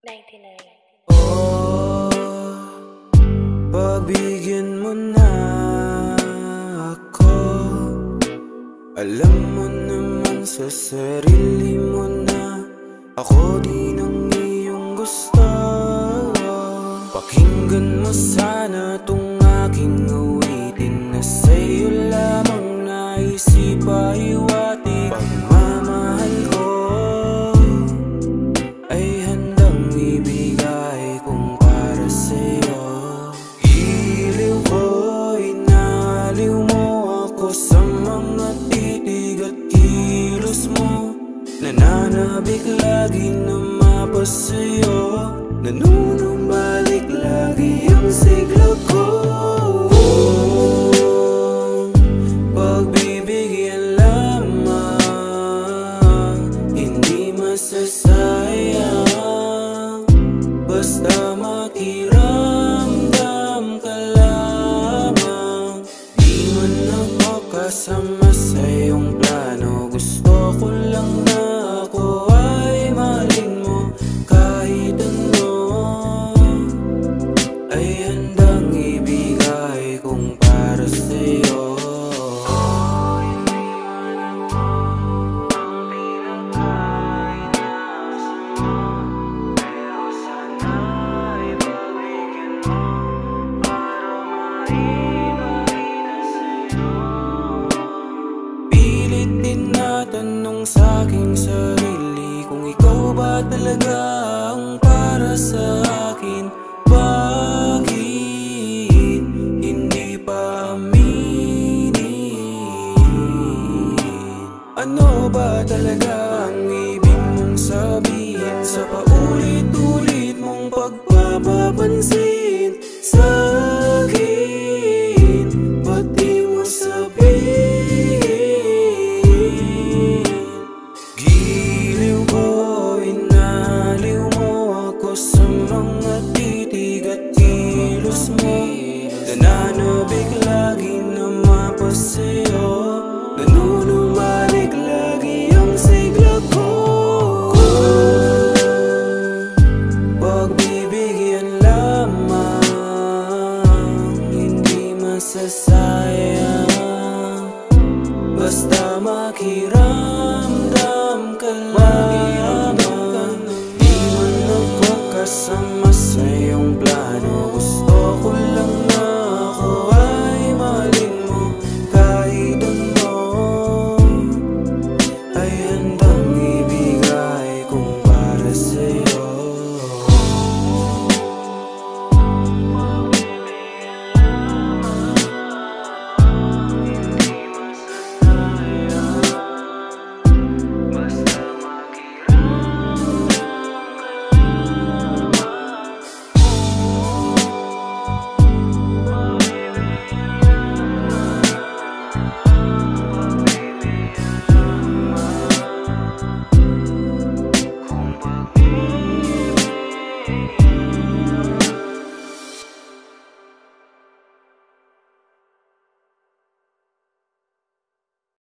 99. Oh, pagbigyan mo na ako. Alam mo naman sa sarili mo na ako din ang iyong gusto. Pakinggan mo sana tong aking awitin na sa'yo lamang naisip pahiwatig. Pagmamahal ko ay handang ibigay kung para sa'yo. Giliw ko, inaliw mo ako sa mga titig at kilos mo. Nananabik lagi na mapasa'yo, nanunumbalik lagi ang sigla ko. Pagbibigyan lamang, hindi masasayang. Basta makiramdam ka lamang. Di man ako kasama sa iyong plano, gusto ko lang na ako ay mahalin mo. Kahit ano ay handang ibigay kung para sa'yo. Pilit din natanong sa'king sarili kung ikaw ba talaga